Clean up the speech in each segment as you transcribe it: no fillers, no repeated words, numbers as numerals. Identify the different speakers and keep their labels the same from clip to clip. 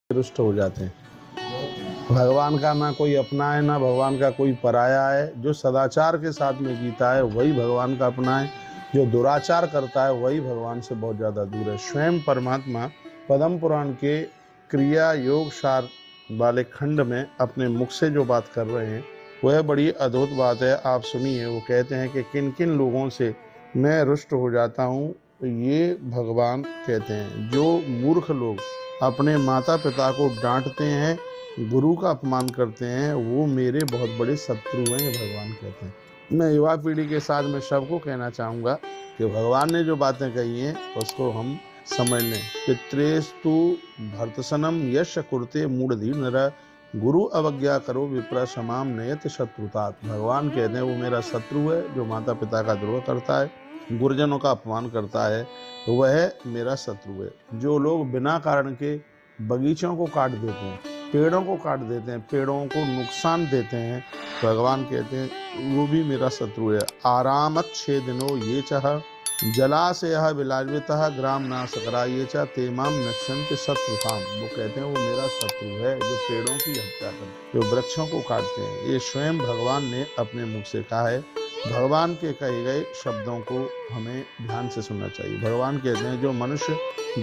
Speaker 1: रुष्ट हो जाते हैं। भगवान का ना कोई अपना है, ना भगवान का कोई पराया है। जो सदाचार के साथ में जीता है वही भगवान का अपना है, जो दुराचार करता है वही भगवान से बहुत ज़्यादा दूर है। स्वयं परमात्मा पद्म पुराण के क्रिया योग सार वाले खंड में अपने मुख से जो बात कर रहे हैं वह बड़ी अद्भुत बात है। आप सुनिए, वो कहते हैं कि किन किन लोगों से मैं रुष्ट हो जाता हूँ। ये भगवान कहते हैं, जो मूर्ख लोग अपने माता पिता को डांटते हैं, गुरु का अपमान करते हैं, वो मेरे बहुत बड़े शत्रु हैं, ये भगवान कहते हैं। मैं युवा पीढ़ी के साथ में सबको कहना चाहूँगा कि भगवान ने जो बातें कही हैं उसको हम समझ लें। पितृस्तु भर्तसनम यश कुरुते मूढ़धीर नर गुरु अवज्ञा करो विप्र समाम नयत शत्रुतात। भगवान कहते हैं वो मेरा शत्रु है, जो माता पिता का द्रोह करता है, गुरुजनों का अपमान करता है, वह मेरा शत्रु है। जो लोग बिना कारण के बगीचों को काट देते हैं, पेड़ों को काट देते हैं, पेड़ों को नुकसान देते हैं, भगवान कहते हैं वो भी मेरा शत्रु है। आरामत छेदिनो ये चाह जलाशय विलाजितः ग्राम नाशकरा ये चाह तेमाम नश्यंत शत्रुताम। वो कहते हैं वो मेरा शत्रु है, जो पेड़ों की हत्या करते, जो वृक्षों को काटते हैं। ये स्वयं भगवान ने अपने मुख से कहा है। भगवान के कहे गए शब्दों को हमें ध्यान से सुनना चाहिए। भगवान कहते हैं जो मनुष्य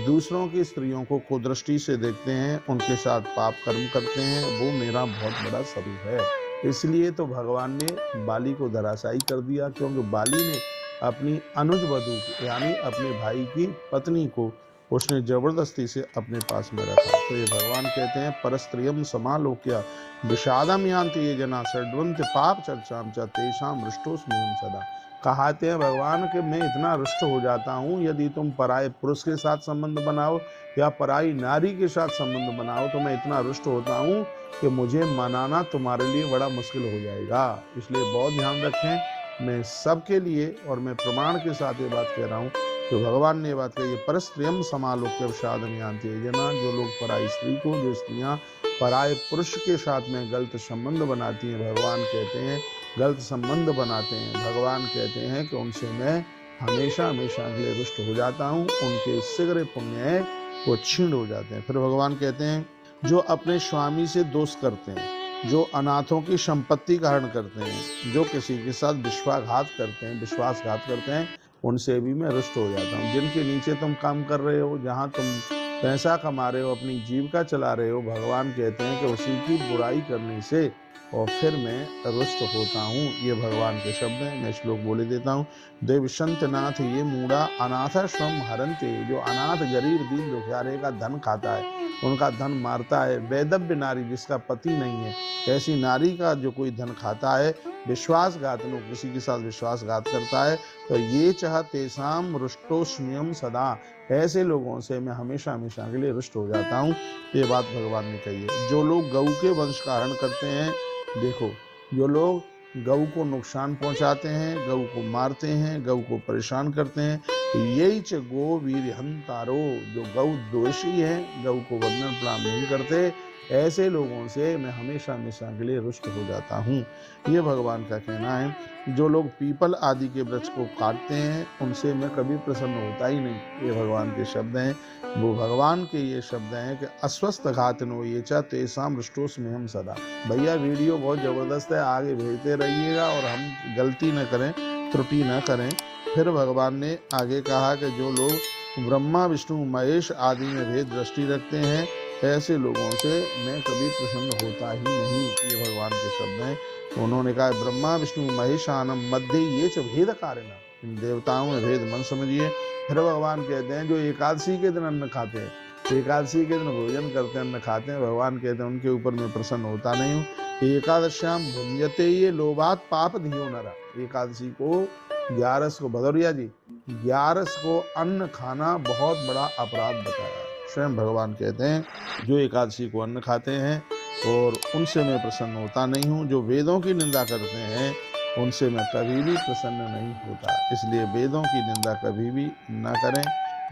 Speaker 1: दूसरों की स्त्रियों को कुदृष्टि से देखते हैं, उनके साथ पाप कर्म करते हैं, वो मेरा बहुत बड़ा शत्रु है। इसलिए तो भगवान ने बाली को धराशायी कर दिया, क्योंकि बाली ने अपनी अनुज वधू यानी अपने भाई की पत्नी को उसने जबरदस्ती से अपने पास में रखा। तो ये भगवान कहते हैं परस्त्रियम समालोक्य विषादम यान्ति ये जना षड्वंत पाप चर्चाम च तेषाम रुष्टोस्म्यहं सदा। कहते हैं भगवान कि मैं इतना रुष्ट हो जाता हूँ, यदि तुम पराये पुरुष के साथ संबंध बनाओ या पराई नारी के साथ संबंध बनाओ तो मैं इतना रुष्ट होता हूँ कि मुझे मनाना तुम्हारे लिए बड़ा मुश्किल हो जाएगा। इसलिए बहुत ध्यान रखें, मैं सबके लिए और मैं प्रमाण के साथ ये बात कह रहा हूँ। तो भगवान ने बात कही, परस्त्रियम समालोक्य विषादम यान्ति ये जना। जो लोग पराई स्त्री को, जो स्त्रियाँ पराये पुरुष के साथ में गलत संबंध बनाती हैं, भगवान कहते हैं गलत संबंध बनाते हैं, भगवान कहते हैं कि उनसे मैं हमेशा हमेशा के लिए रुष्ट हो जाता हूँ। उनके शीघ्र पुण्य है वो क्षीण हो जाते हैं। फिर भगवान कहते हैं जो अपने स्वामी से दोष करते हैं, जो अनाथों की संपत्ति का हरण करते हैं, जो किसी के साथ विश्वासघात करते हैं, उनसे भी मैं रुष्ट हो जाता हूँ। जिनके नीचे तुम काम कर रहे हो, जहाँ तुम पैसा कमा रहे हो, अपनी जीविका चला रहे हो, भगवान कहते हैं कि उसी की बुराई करने से और फिर मैं रुष्ट होता हूँ। ये भगवान के शब्द हैं। मैं श्लोक बोले देता हूँ। देवशंतनाथ ये मूढ़ा अनाथ स्वम हरन्ते। जो अनाथ गरीब दीन दुखियारे का धन खाता है, उनका धन मारता है। वैदव्य नारी जिसका पति नहीं है, ऐसी नारी का जो कोई धन खाता है, विश्वासघात नो किसी के साथ विश्वासघात करता है, तो ये चाह तेसाम रुष्टोस्म्यहं सदा। ऐसे लोगों से मैं हमेशा हमेशा के लिए रुष्ट हो जाता हूँ। ये बात भगवान ने कही है। जो लोग गऊ के वंश का हरण करते हैं, देखो जो लोग गऊ को नुकसान पहुंचाते हैं, गऊ को मारते हैं, गऊ को परेशान करते हैं, यही च गो वीर हंतारो। जो गऊ द्वेषी हैं, गऊ को वंदन प्रणाम नहीं करते, ऐसे लोगों से मैं हमेशा हमेशा के लिए रुष्ट हो जाता हूँ। ये भगवान का कहना है। जो लोग पीपल आदि के वृक्ष को काटते हैं, उनसे मैं कभी प्रसन्न होता ही नहीं। ये भगवान के शब्द हैं। वो भगवान के ये शब्द हैं कि अस्वस्थ घातनो ये चा तेसाम रुष्टोस्म्यहं सदा। भैया वीडियो बहुत ज़बरदस्त है, आगे भेजते रहिएगा और हम गलती न करें, त्रुटि न करें। फिर भगवान ने आगे कहा कि जो लोग ब्रह्मा विष्णु महेश आदि में भेद दृष्टि रखते हैं, ऐसे लोगों से मैं कभी प्रसन्न होता ही नहीं। ये भगवान के शब्द हैं। उन्होंने कहा ब्रह्मा विष्णु महेशानम मध्य ये च भेद कारणा। इन देवताओं में भेद मन समझिए। फिर भगवान कहते हैं जो एकादशी के दिन अन्न खाते हैं, एकादशी के दिन भोजन करते हैं, अन्न खाते हैं, भगवान कहते हैं उनके ऊपर मैं प्रसन्न होता नहीं हूँ। एकादश्याम भुंजते ये लोभात पाप धियो नरा। एकादशी को 11 को भदौरिया जी 11 को अन्न खाना बहुत बड़ा अपराध बताया। स्वयं भगवान कहते हैं जो एकादशी को अन्न खाते हैं और उनसे मैं प्रसन्न होता नहीं हूँ। जो वेदों की निंदा करते हैं, उनसे मैं कभी भी प्रसन्न नहीं होता। इसलिए वेदों की निंदा कभी भी न करें।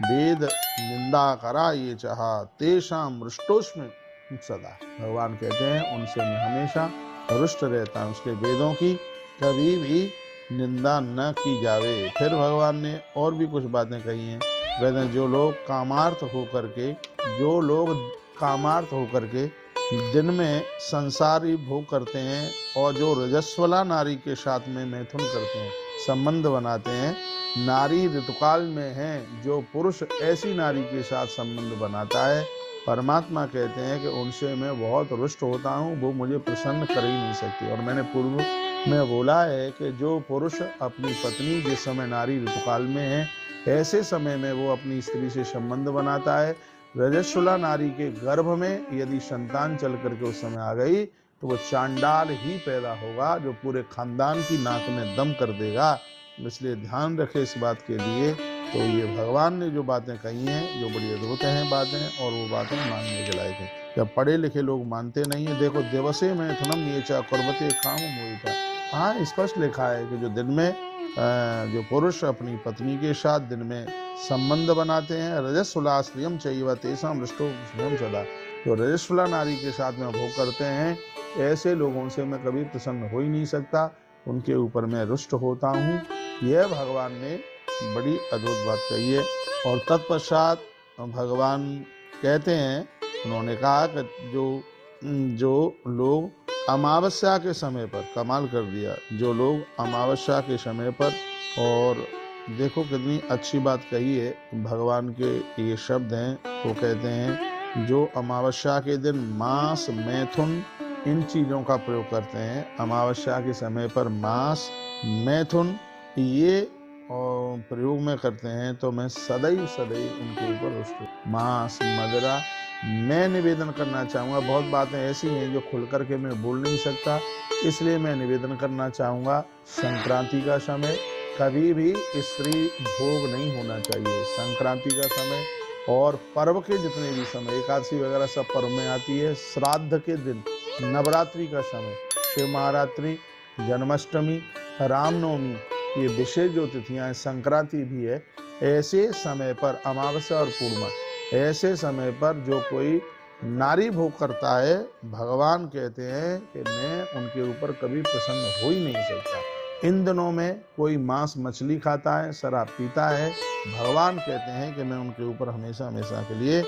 Speaker 1: वेद निंदा करा ये चाहा तेषाम रुष्टोस्म्यहं सदा। भगवान कहते हैं उनसे मैं हमेशा रुष्ट रहता हूँ। उसके वेदों की कभी भी निंदा न की जावे। फिर भगवान ने और भी कुछ बातें कही हैं। कहते हैं जो लोग कामार्थ होकर के, जो लोग कामार्थ होकर के दिन में संसारी भोग करते हैं और जो रजस्वला नारी के साथ में मैथुन करते हैं, संबंध बनाते हैं, नारी ऋतुकाल में है, जो पुरुष ऐसी नारी के साथ संबंध बनाता है, परमात्मा कहते हैं कि उनसे मैं बहुत रुष्ट होता हूँ, वो मुझे प्रसन्न कर ही नहीं सकती। और मैंने पूर्व में बोला है कि जो पुरुष अपनी पत्नी जिस समय नारी ऋतुकाल में है, ऐसे समय में वो अपनी स्त्री से संबंध बनाता है। रजस्वला नारी के गर्भ में यदि संतान चल करके उस समय आ गई तो वो चांडाल ही पैदा होगा, जो पूरे खानदान की नाक में दम कर देगा। इसलिए ध्यान रखे इस बात के लिए। तो ये भगवान ने जो बातें कही हैं, जो बड़ी अद्भुत हैं बातें, और वो बातें मानने के लायक हैं। जब पढ़े लिखे लोग मानते नहीं है। देखो, दिवसे मैथुनम ये चा कुर्वते काम मोहिता, हाँ स्पष्ट लिखा है कि जो दिन में जो पुरुष अपनी पत्नी के साथ दिन में संबंध बनाते हैं, रजस्वला स्त्रियम चैव तेषां हृष्टो स्वयं सदा, जो रजस्वला नारी के साथ में भोग करते हैं, ऐसे लोगों से मैं कभी प्रसन्न हो ही नहीं सकता, उनके ऊपर मैं रुष्ट होता हूँ। यह भगवान ने बड़ी अद्भुत बात कही है। और तत्पश्चात भगवान कहते हैं, उन्होंने कहा कि जो लोग अमावस्या के समय पर, कमाल कर दिया, जो लोग अमावस्या के समय पर, और देखो कितनी अच्छी बात कही है भगवान के ये शब्द हैं, वो कहते हैं जो अमावस्या के दिन मांस, मैथुन, इन चीज़ों का प्रयोग करते हैं, अमावस्या के समय पर मांस, मैथुन ये प्रयोग में करते हैं, तो मैं सदैव सदैव उनके ऊपर रुष्ट हूं। मांस, मदिरा, मैं निवेदन करना चाहूँगा, बहुत बातें ऐसी हैं जो खुल करके मैं बोल नहीं सकता, इसलिए मैं निवेदन करना चाहूँगा, संक्रांति का समय कभी भी स्त्री भोग नहीं होना चाहिए। संक्रांति का समय और पर्व के जितने भी समय, एकादशी वगैरह सब पर्व में आती है, श्राद्ध के दिन, नवरात्रि का समय, शिव महारात्रि, जन्माष्टमी, रामनवमी, ये विशेष जो तिथियां हैं, संक्रांति भी है, ऐसे समय पर, अमावस्या और पूर्णिमा, ऐसे समय पर जो कोई नारी भोग करता है, भगवान कहते हैं कि मैं उनके ऊपर कभी प्रसन्न हो ही नहीं सकता। इन दिनों में कोई मांस मछली खाता है, शराब पीता है, भगवान कहते हैं कि मैं उनके ऊपर हमेशा हमेशा के लिए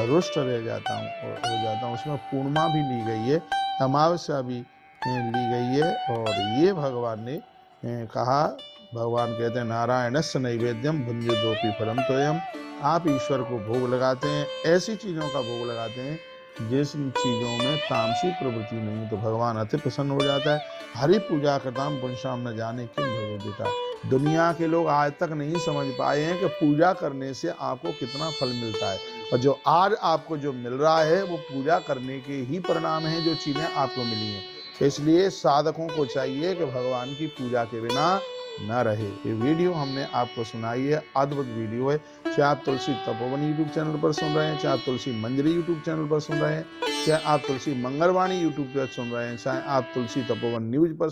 Speaker 1: रुष्ट रह जाता हूँ, हो जाता हूँ। उसमें पूर्णिमा भी ली गई है, अमावस्या भी ली गई है, और ये भगवान ने कहा, भगवान कहते हैं नारायणस्य नैवेद्यम भुंजयोपि फलम तोयम, आप ईश्वर को भोग लगाते हैं, ऐसी चीज़ों का भोग लगाते हैं जिस चीज़ों में तामसी प्रवृत्ति नहीं, तो भगवान अति प्रसन्न हो जाता है। हरि पूजा करताम पुंसाम न जाने किम भगवदिता, दुनिया के लोग आज तक नहीं समझ पाए हैं कि पूजा करने से आपको कितना फल मिलता है, और जो आज आपको जो मिल रहा है वो पूजा करने के ही परिणाम हैं, जो चीज़ें आपको मिली हैं। इसलिए साधकों को चाहिए कि भगवान की पूजा के बिना न रहे। ये वीडियो हमने आपको सुनाई है, अद्भुत वीडियो है। चाहे आप तुलसी तपोवन यूट्यूब चैनल पर सुन रहे हैं, चाहे आप तुलसी मंजरी यूट्यूब चैनल पर सुन रहे हैं, चाहे आप तुलसी मंगलवाणी यूट्यूब पर सुन रहे हैं, चाहे आप तुलसी तपोवन न्यूज पर